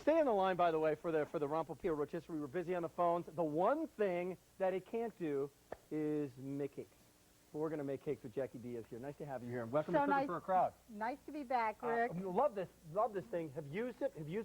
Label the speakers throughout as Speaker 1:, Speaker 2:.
Speaker 1: Stay on the line, by the way, for the Rompopia rotisserie. We're busy on the phones. The one thing that it can't do is make cakes. But we're going to make cakes with Jackie Diaz here. Nice to have you here. Welcome to Cooking for a Crowd.
Speaker 2: Nice to be back, Rick.
Speaker 1: Love this thing. Have used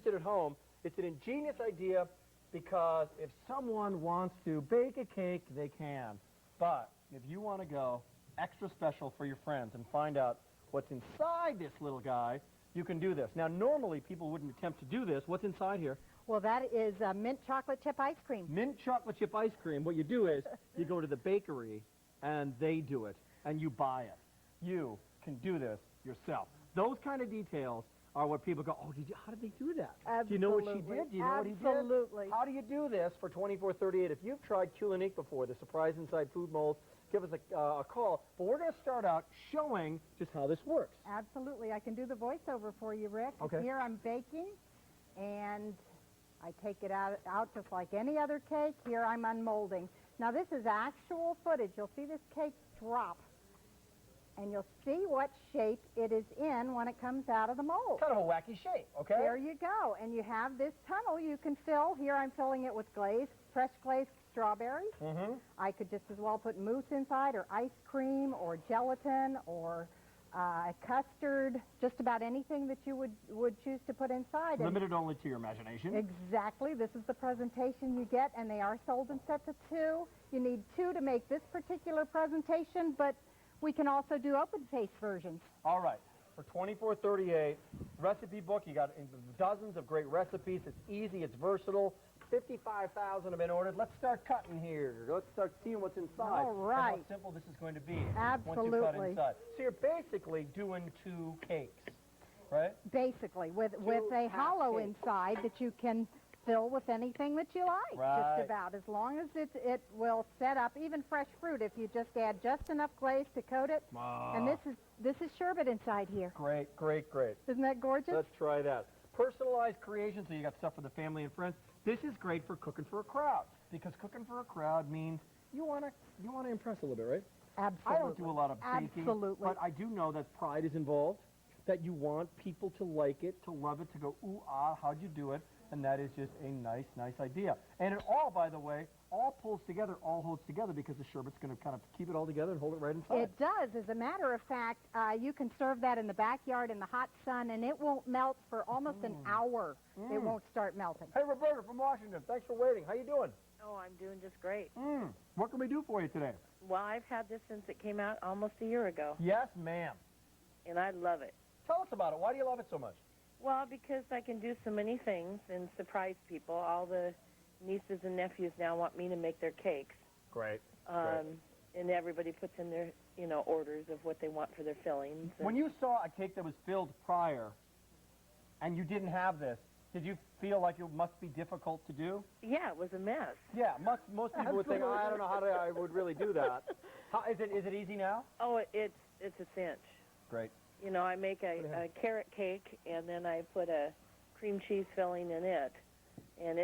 Speaker 1: it at home. It's an ingenious idea because if someone wants to bake a cake, they can. But if you want to go extra special for your friends and find out what's inside this little guy, you can do this. Now, normally people wouldn't attempt to do this. What's inside here?
Speaker 2: Well, that is mint chocolate chip ice cream.
Speaker 1: Mint chocolate chip ice cream. What you do is you go to the bakery and they do it and you buy it. You can do this yourself. Those kind of details are what people go, oh, how did they do that?
Speaker 2: Absolutely.
Speaker 1: Do you know what she did? Do you know what he did?
Speaker 2: Absolutely.
Speaker 1: How do you do this for $24.38? If you've tried Culinique before, the surprise inside food molds, give us a call. But we're going to start out showing just how this works.
Speaker 2: Absolutely. I can do the voiceover for you, Rick.
Speaker 1: Okay.
Speaker 2: Here I'm baking, and I take it out just like any other cake. Here I'm unmolding. Now, this is actual footage. You'll see this cake drop, and you'll see what shape it is in when it comes out of the mold.
Speaker 1: Kind of a wacky shape, okay?
Speaker 2: There you go. And you have this tunnel you can fill. Here I'm filling it with glaze, fresh glazed strawberries.
Speaker 1: Mm-hmm.
Speaker 2: I could just as well put mousse inside, or ice cream, or gelatin, or custard, just about anything that you would choose to put inside.
Speaker 1: Limited only to your imagination.
Speaker 2: Exactly. This is the presentation you get, and they are sold in sets of 2. You need 2 to make this particular presentation, but we can also do open-face versions.
Speaker 1: All right. For $24.38, recipe book, you got dozens of great recipes. It's easy. It's versatile. 55,000 have been ordered. Let's start cutting here. Let's start seeing what's inside.
Speaker 2: All right.
Speaker 1: And how simple this is going to be.
Speaker 2: Absolutely.
Speaker 1: Once you cut inside. So you're basically doing 2 cakes, right?
Speaker 2: Basically, with a hollow
Speaker 1: cakes.
Speaker 2: inside that you can fill with anything that you like,
Speaker 1: Right.
Speaker 2: just about, as long as it will set up, even fresh fruit, if you just add just enough glaze to coat it. And this is sherbet inside here.
Speaker 1: Great, great, great.
Speaker 2: Isn't that gorgeous?
Speaker 1: Let's try that. Personalized creation, so you got stuff for the family and friends. This is great for cooking for a crowd, because cooking for a crowd means you want to impress a little bit, right?
Speaker 2: Absolutely.
Speaker 1: I don't do a lot of baking,
Speaker 2: Absolutely.
Speaker 1: but I do know that pride is involved, that you want people to like it, to love it, to go, ooh, ah, how'd you do it? And that is just a nice, nice idea. And it all, by the way, all pulls together, all holds together, because the sherbet's going to kind of keep it all together and hold it right inside.
Speaker 2: It does. As a matter of fact, you can serve that in the backyard in the hot sun, and it won't melt for almost an hour. It won't start melting.
Speaker 1: Hey, Roberta from Washington, thanks for waiting. How you doing?
Speaker 3: Oh, I'm doing just great.
Speaker 1: What can we do for you today?
Speaker 3: Well, I've had this since it came out almost a year ago,
Speaker 1: Yes, ma'am.
Speaker 3: and I love it.
Speaker 1: Tell us about it. Why do you love it so much?
Speaker 3: Well, because I can do so many things and surprise people. All the nieces and nephews now want me to make their cakes.
Speaker 1: Great.
Speaker 3: And everybody puts in their, orders of what they want for their fillings.
Speaker 1: When you saw a cake that was filled prior and you didn't have this, did you feel like it must be difficult to do?
Speaker 3: Yeah, it was a mess.
Speaker 1: Yeah, most people would think, oh, I don't know how I would really do that. Is it easy now?
Speaker 3: Oh, it's a cinch.
Speaker 1: Great.
Speaker 3: I make a carrot cake, and then I put a cream cheese filling in it. And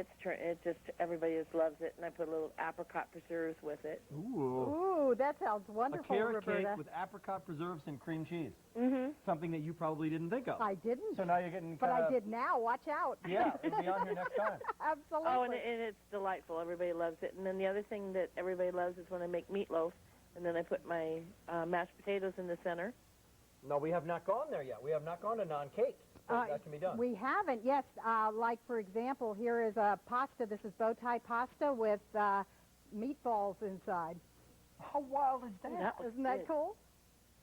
Speaker 3: everybody just loves it, and I put a little apricot preserves with it.
Speaker 1: Ooh.
Speaker 2: Ooh, that sounds wonderful,
Speaker 1: A carrot
Speaker 2: Roberta.
Speaker 1: cake with apricot preserves and cream cheese.
Speaker 3: Mm-hmm.
Speaker 1: Something that you probably didn't think of.
Speaker 2: I didn't.
Speaker 1: So now you're getting
Speaker 2: But I did now. Watch out.
Speaker 1: Yeah, it'll be on here next time.
Speaker 2: Absolutely.
Speaker 3: Oh, and it's delightful. Everybody loves it. And then the other thing that everybody loves is when I make meatloaf, and then I put my mashed potatoes in the center.
Speaker 1: No, we have not gone there yet. We have not gone to non-cake. That can be done.
Speaker 2: We haven't, yes. Like, for example, here is a pasta. This is bow tie pasta with meatballs inside.
Speaker 1: How wild is that?
Speaker 2: Isn't that cool?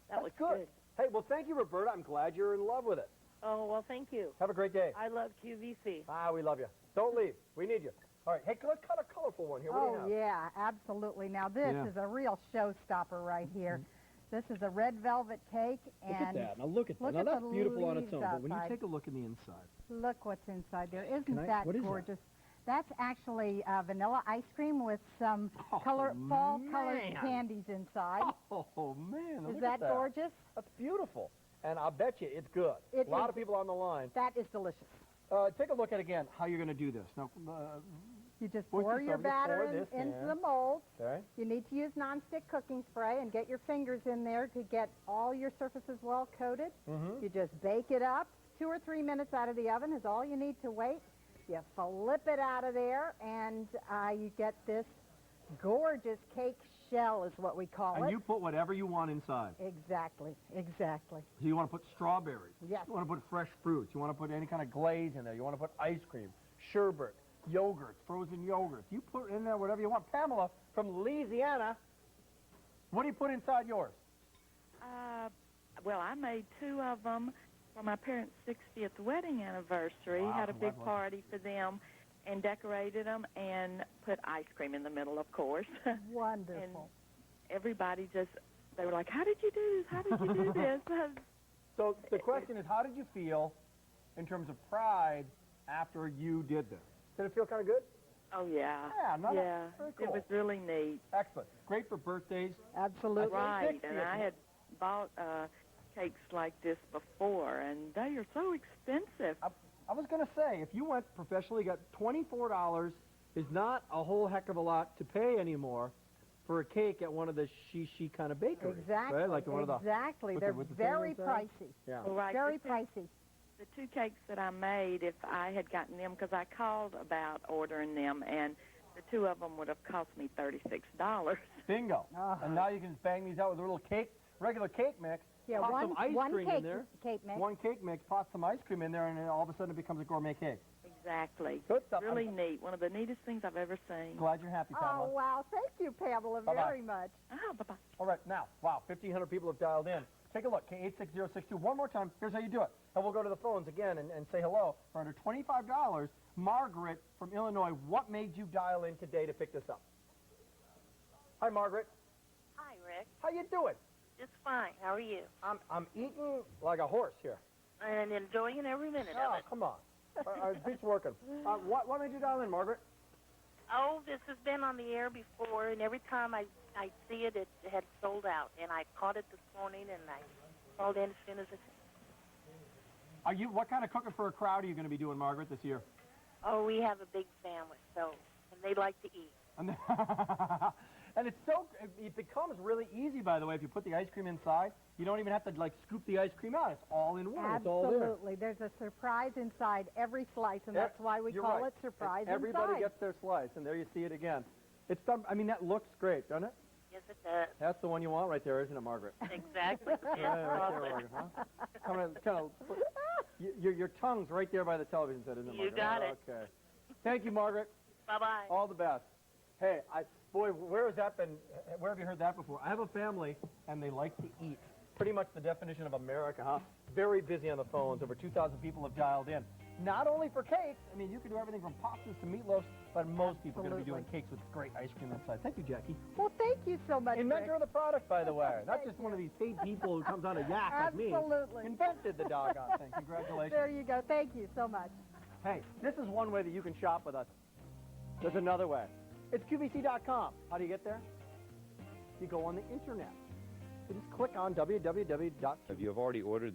Speaker 3: That was
Speaker 1: good. Hey, well, thank you, Roberta. I'm glad you're in love with it.
Speaker 3: Oh, well, thank you.
Speaker 1: Have a great day.
Speaker 3: I love QVC.
Speaker 1: We love you. Don't leave. We need you. All right. Hey, let's cut a colorful one here. What do you have?
Speaker 2: Yeah, absolutely. Now, this is a real showstopper right here. This is a red velvet cake. And
Speaker 1: look at that. Now, look at that.
Speaker 2: Look
Speaker 1: Now,
Speaker 2: at
Speaker 1: that's
Speaker 2: the
Speaker 1: beautiful on its
Speaker 2: leaves
Speaker 1: own. But when you
Speaker 2: outside.
Speaker 1: take a look in the inside.
Speaker 2: Look what's inside there. Isn't
Speaker 1: What is that?
Speaker 2: gorgeous? That's actually vanilla ice cream with some fall colored candies inside.
Speaker 1: Oh, man.
Speaker 2: Is
Speaker 1: Look
Speaker 2: that
Speaker 1: at that
Speaker 2: gorgeous?
Speaker 1: That's beautiful. And I'll bet you it's good. A lot of people on the line.
Speaker 2: That is delicious.
Speaker 1: Take a look at, again, how you're going to do this. Now,
Speaker 2: You just
Speaker 1: Pour
Speaker 2: pour
Speaker 1: this
Speaker 2: your
Speaker 1: over, just
Speaker 2: batter
Speaker 1: pour this
Speaker 2: into
Speaker 1: in.
Speaker 2: the mold.
Speaker 1: okay.
Speaker 2: You need to use nonstick cooking spray and get your fingers in there to get all your surfaces well coated.
Speaker 1: Mm-hmm.
Speaker 2: You just bake it up. 2 or 3 minutes out of the oven is all you need to wait. You flip it out of there, and you get this gorgeous cake shell, is what we call
Speaker 1: And
Speaker 2: it.
Speaker 1: you put whatever you want inside.
Speaker 2: Exactly, exactly.
Speaker 1: So you want to put strawberries.
Speaker 2: Yes.
Speaker 1: You want to put fresh fruits. You want to put any kind of glaze in there. You want to put ice cream, sherbet, yogurt, frozen yogurt. You put in there whatever you want. Pamela from Louisiana, what do you put inside yours?
Speaker 4: Well, I made 2 of them for my parents' 60th wedding anniversary.
Speaker 1: Wow,
Speaker 4: Had a big
Speaker 1: congratulations.
Speaker 4: party for them and decorated them and put ice cream in the middle, of course.
Speaker 2: Wonderful.
Speaker 4: Everybody just, they were like, how did you do this? How did you do this?
Speaker 1: So the question is, how did you feel in terms of pride after you did this? Did it feel kind of good?
Speaker 4: Oh, yeah.
Speaker 1: Yeah,
Speaker 4: Yeah,
Speaker 1: very
Speaker 4: it
Speaker 1: cool.
Speaker 4: was really neat.
Speaker 1: Excellent. Great for birthdays.
Speaker 2: Absolutely.
Speaker 4: Right,
Speaker 1: 60th.
Speaker 4: and I had bought cakes like this before, and they are so expensive.
Speaker 1: I was going to say, if you went professionally, got $24 is not a whole heck of a lot to pay anymore for a cake at one of the she kind of bakeries.
Speaker 2: Exactly.
Speaker 1: Right? Like one of the,
Speaker 2: exactly.
Speaker 1: with
Speaker 2: They're
Speaker 1: the thing
Speaker 2: very
Speaker 1: inside?
Speaker 2: pricey.
Speaker 1: Yeah.
Speaker 4: Well, right,
Speaker 2: Very
Speaker 4: the
Speaker 2: pricey.
Speaker 4: The 2 cakes that I made, if I had gotten them, because I called about ordering them, and the 2 of them would have cost me $36.
Speaker 1: Bingo.
Speaker 2: Uh-huh.
Speaker 1: And now you can bang these out with a little cake, regular cake mix.
Speaker 2: Yeah,
Speaker 1: pop
Speaker 2: one,
Speaker 1: some ice
Speaker 2: one
Speaker 1: cream
Speaker 2: cake,
Speaker 1: in there.
Speaker 2: cake mix.
Speaker 1: One cake mix, pop some ice cream in there, and then all of a sudden it becomes a gourmet cake.
Speaker 4: Exactly.
Speaker 1: Good stuff.
Speaker 4: Really
Speaker 1: I'm
Speaker 4: neat. One of the neatest things I've ever seen.
Speaker 1: glad you're happy, Pamela.
Speaker 2: Oh, wow. Thank you, Pamela,
Speaker 1: Bye-bye.
Speaker 2: very much.
Speaker 4: Oh, bye-bye.
Speaker 1: All right, now, wow, 1,500 people have dialed in. Take a look, K86062. One more time, here's how you do it. And we'll go to the phones again and say hello. For under $25, Margaret from Illinois, what made you dial in today to pick this up? Hi, Margaret.
Speaker 5: Hi, Rick.
Speaker 1: How you doing?
Speaker 5: Just fine. How are you?
Speaker 1: I'm eating like a horse here.
Speaker 5: And enjoying every minute
Speaker 1: Oh,
Speaker 5: of it.
Speaker 1: come on. Our beat's working. What made you dial in, Margaret?
Speaker 5: Oh, this has been on the air before, and every time I see it, it had sold out. And I caught it this morning, and I called in as soon as it.
Speaker 1: What kind of cooking for a crowd are you going to be doing, Margaret, this year?
Speaker 5: Oh, we have a big family, so and they like to eat.
Speaker 1: And it becomes really easy, by the way, if you put the ice cream inside. You don't even have to, like, scoop the ice cream out. It's all in one. It's all there.
Speaker 2: Absolutely. There's a surprise inside every slice, and that's why we
Speaker 1: You're
Speaker 2: call
Speaker 1: right.
Speaker 2: it surprise
Speaker 1: And everybody
Speaker 2: inside.
Speaker 1: gets their slice, and there you see it again. It's done. I mean, that looks great, doesn't it?
Speaker 5: Yes, it does.
Speaker 1: That's the one you want right there, isn't it, Margaret?
Speaker 5: Exactly.
Speaker 1: Yeah, right there, Margaret, huh? Kind of, your tongue's right there by the television set, isn't it,
Speaker 5: You
Speaker 1: Margaret?
Speaker 5: got it.
Speaker 1: Okay. Thank you, Margaret.
Speaker 5: Bye-bye.
Speaker 1: All the best. Hey, boy, where have you heard that before? I have a family, and they like to eat. Pretty much the definition of America, huh? Very busy on the phones. Over 2,000 people have dialed in. Not only for cakes. I mean, you can do everything from pastas to meatloafs, but most people are going to be doing
Speaker 2: Absolutely.
Speaker 1: cakes with great ice cream inside. Thank you, Jackie.
Speaker 2: Well, thank you so much,
Speaker 1: Inventor of
Speaker 2: Rick.
Speaker 1: the product, by the way. Not
Speaker 2: Thank
Speaker 1: just one of these paid people who comes on a yak like me.
Speaker 2: Absolutely.
Speaker 1: Invented the doggone thing. Congratulations.
Speaker 2: There you go. Thank you so much.
Speaker 1: Hey, this is one way that you can shop with us. There's another way. It's QVC.com. How do you get there? You go on the internet. You just click on www.
Speaker 6: If you have already ordered these